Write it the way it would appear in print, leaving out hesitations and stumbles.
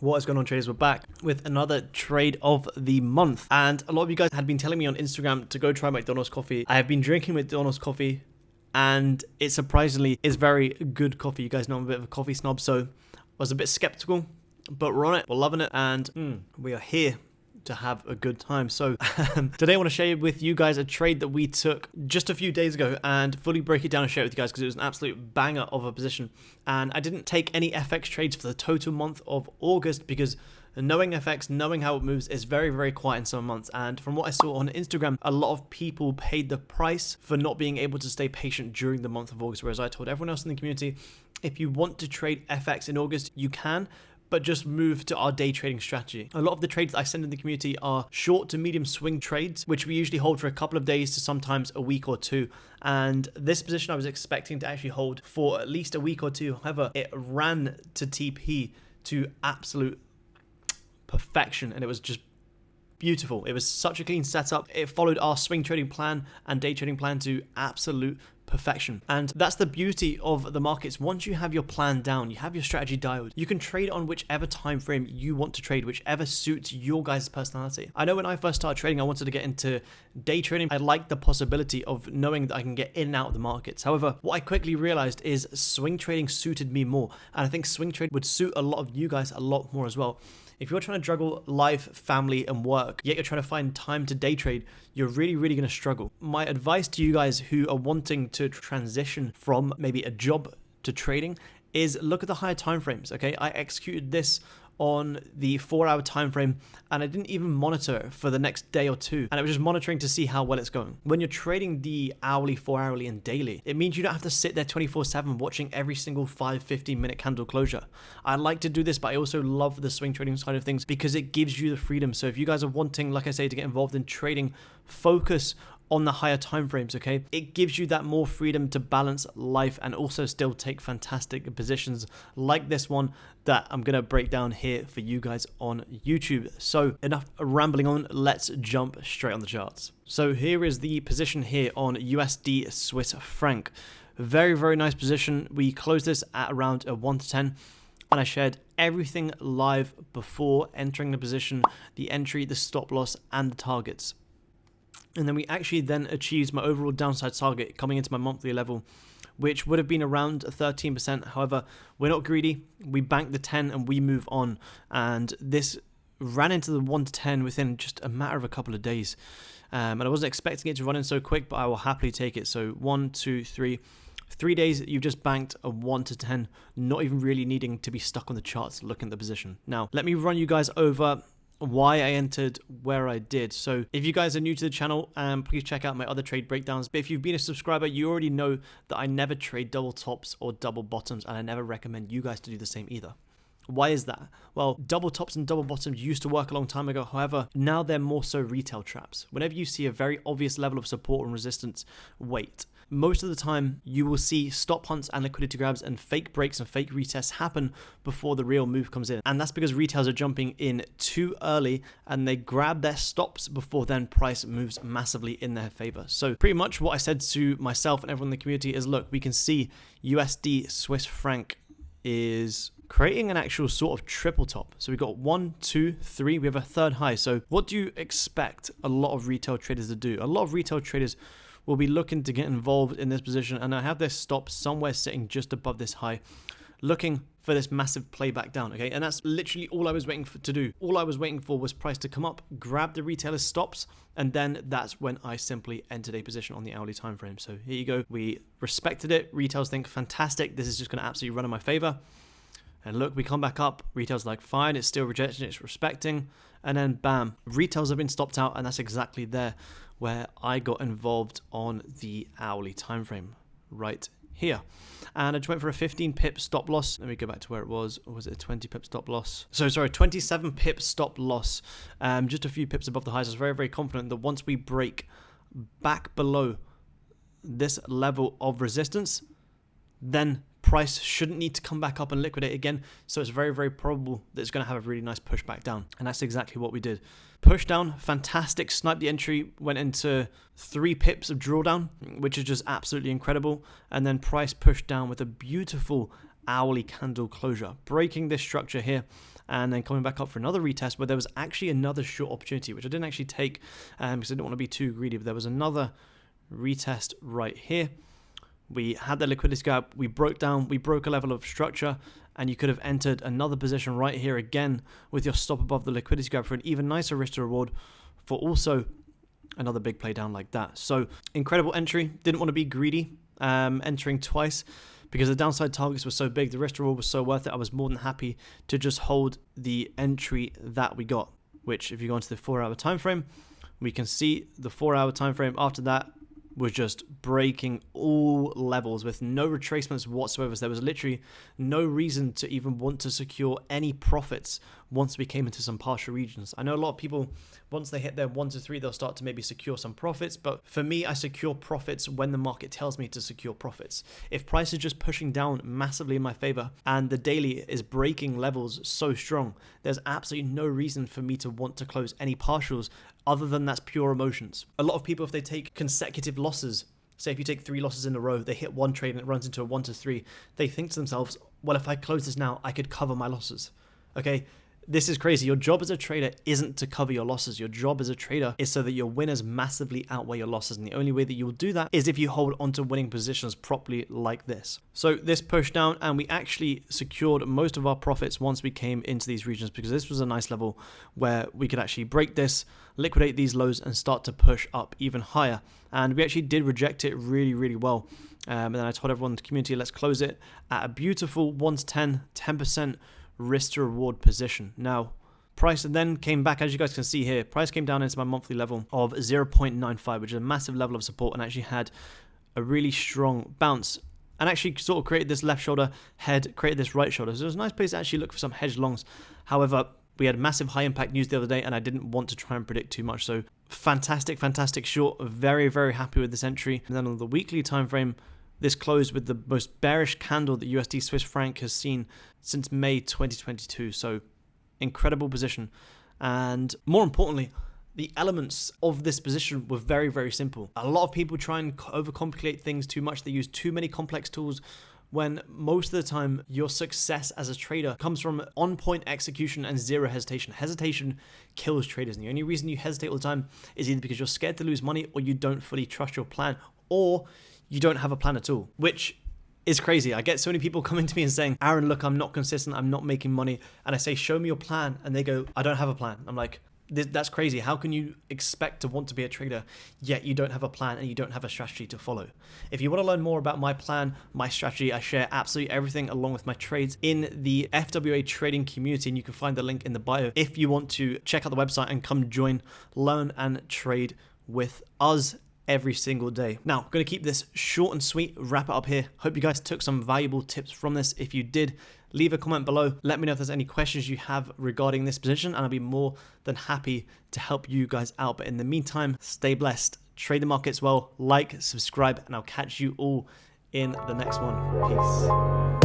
What is going on, traders? We're back with another trade of the month. And a lot of you guys had been telling me on Instagram to go try McDonald's coffee. I have been drinking McDonald's coffee and it surprisingly is very good coffee. You guys know I'm a bit of a coffee snob, so I was a bit skeptical, but we're on it. We're loving it, and we are here to have a good time. So today I want to share with you guys a trade that we took just a few days ago and fully break it down and share it with you guys because it was an absolute banger of a position. And I didn't take any FX trades for the total month of August because knowing FX, knowing how it moves is very, very quiet in some months. And from what I saw on Instagram, a lot of people paid the price for not being able to stay patient during the month of August. Whereas I told everyone else in the community, if you want to trade FX in August, you can, but just move to our day trading strategy. A lot of the trades that I send in the community are short to medium swing trades, which we usually hold for a couple of days to sometimes a week or two. And this position I was expecting to actually hold for at least a week or two. However, it ran to TP to absolute perfection, and it was just beautiful. It was such a clean setup. It followed our swing trading plan and day trading plan to absolute perfection. And that's the beauty of the markets. Once you have your plan down, you have your strategy dialed, you can trade on whichever time frame you want to trade, whichever suits your guys' personality. I know when I first started trading, I wanted to get into day trading. I liked the possibility of knowing that I can get in and out of the markets. However, what I quickly realized is swing trading suited me more, and I think swing trade would suit a lot of you guys a lot more as well. If you're trying to juggle life, family, and work, yet you're trying to find time to day trade, you're really, really going to struggle. My advice to you guys who are wanting to transition from maybe a job to trading is look at the higher time frames, okay? I executed this on the 4-hour time frame, and I didn't even monitor for the next day or two, and I was just monitoring to see how well it's going. When you're trading the hourly, 4-hourly, and daily, it means you don't have to sit there 24/7 watching every single 5-15 minute candle closure. I like to do this, but I also love the swing trading side of things because it gives you the freedom. So if you guys are wanting, like I say, to get involved in trading, focus on the higher time frames, okay? It gives you that more freedom to balance life and also still take fantastic positions like this one that I'm gonna break down here for you guys on YouTube. So enough rambling on, let's jump straight on the charts. So here is the position here on USD Swiss franc. Very, very nice position. We closed this at around a 1 to 10. And I shared everything live before entering the position, the entry, the stop loss, and the targets. And then we actually then achieved my overall downside target coming into my monthly level, which would have been around 13%. However, we're not greedy. We bank the 10 and we move on. And this ran into the 1 to 10 within just a matter of a couple of days. And I wasn't expecting it to run in so quick, but I will happily take it. So 1, 2, 3. 3 days that you've just banked a 1 to 10, not even really needing to be stuck on the charts looking at the position. Now, let me run you guys over why I entered where I did. So if you guys are new to the channel, please check out my other trade breakdowns. But if you've been a subscriber, you already know that I never trade double tops or double bottoms, and I never recommend you guys to do the same either. Why is that? Well, double tops and double bottoms used to work a long time ago. However, now they're more so retail traps. Whenever you see a very obvious level of support and resistance, wait. Most of the time, you will see stop hunts and liquidity grabs and fake breaks and fake retests happen before the real move comes in. And that's because retailers are jumping in too early and they grab their stops before then price moves massively in their favor. So pretty much what I said to myself and everyone in the community is, look, we can see USD Swiss franc is creating an actual sort of triple top. So we got 1, 2, 3, we have a third high. So what do you expect a lot of retail traders to do? A lot of retail traders will be looking to get involved in this position, and I have this stop somewhere sitting just above this high, looking for this massive playback down, okay? And that's literally all I was waiting for to do. All I was waiting for was price to come up, grab the retailer's stops, and then that's when I simply entered a position on the hourly time frame. So here you go. We respected it. Retails think, fantastic. This is just going to absolutely run in my favor. And look, we come back up. Retail's like, fine, it's still rejecting, it's respecting. And then bam, retails have been stopped out, and that's exactly there where I got involved on the hourly time frame right here. And I just went for a 15 pip stop loss. Let me go back to where it was. Or was it a 20 pip stop loss? So sorry, 27 pip stop loss. Just a few pips above the highs. I was very, very confident that once we break back below this level of resistance, then price shouldn't need to come back up and liquidate again. So it's very, very probable that it's going to have a really nice push back down. And that's exactly what we did. Push down, fantastic. Sniped the entry, went into 3 pips of drawdown, which is just absolutely incredible. And then price pushed down with a beautiful hourly candle closure, breaking this structure here, and then coming back up for another retest where there was actually another short opportunity, which I didn't actually take because I didn't want to be too greedy, but there was another retest right here. We had the liquidity gap, we broke a level of structure, and you could have entered another position right here again with your stop above the liquidity gap for an even nicer risk to reward for also another big play down like that. So incredible entry. Didn't want to be greedy entering twice because the downside targets were so big, the risk to reward was so worth it. I was more than happy to just hold the entry that we got, which if you go into the 4-hour time frame, we can see the 4-hour time frame after that was just breaking all levels with no retracements whatsoever. So there was literally no reason to even want to secure any profits once we came into some partial regions. I know a lot of people, once they hit their 1 to 3, they'll start to maybe secure some profits. But for me, I secure profits when the market tells me to secure profits. If price is just pushing down massively in my favor and the daily is breaking levels so strong, there's absolutely no reason for me to want to close any partials other than that's pure emotions. A lot of people, if they take consecutive losses, say if you take 3 losses in a row, they hit one trade and it runs into a 1 to 3, they think to themselves, well, if I close this now, I could cover my losses. Okay, this is crazy. Your job as a trader isn't to cover your losses. Your job as a trader is so that your winners massively outweigh your losses. And the only way that you'll do that is if you hold onto winning positions properly like this. So this pushed down and we actually secured most of our profits once we came into these regions because this was a nice level where we could actually break this, liquidate these lows and start to push up even higher. And we actually did reject it really, really well. And then I told everyone in the community, let's close it at a beautiful 1 to 10, 10% risk to reward position. Now, price then came back, as you guys can see here, price came down into my monthly level of 0.95, which is a massive level of support, and actually had a really strong bounce and actually sort of created this left shoulder head, created this right shoulder. So it was a nice place to actually look for some hedge longs. However, we had massive high impact news the other day and I didn't want to try and predict too much. So fantastic short, very, very happy with this entry. And then on the weekly time frame, this closed with the most bearish candle that USD Swiss franc has seen since May 2022. So incredible position. And more importantly, the elements of this position were very, very simple. A lot of people try and overcomplicate things too much. They use too many complex tools when most of the time your success as a trader comes from on-point execution and zero hesitation. Hesitation kills traders. And the only reason you hesitate all the time is either because you're scared to lose money or you don't fully trust your plan or you don't have a plan at all, which is crazy. I get so many people coming to me and saying, Aaron, look, I'm not consistent. I'm not making money. And I say, show me your plan. And they go, I don't have a plan. I'm like, that's crazy. How can you expect to want to be a trader, yet you don't have a plan and you don't have a strategy to follow? If you want to learn more about my plan, my strategy, I share absolutely everything along with my trades in the FWA trading community. And you can find the link in the bio if you want to check out the website and come join, learn and trade with us every single day. Now, I'm going to keep this short and sweet, wrap it up here. Hope you guys took some valuable tips from this. If you did, leave a comment below. Let me know if there's any questions you have regarding this position, and I'll be more than happy to help you guys out. But in the meantime, stay blessed, trade the markets well, like, subscribe, and I'll catch you all in the next one. Peace.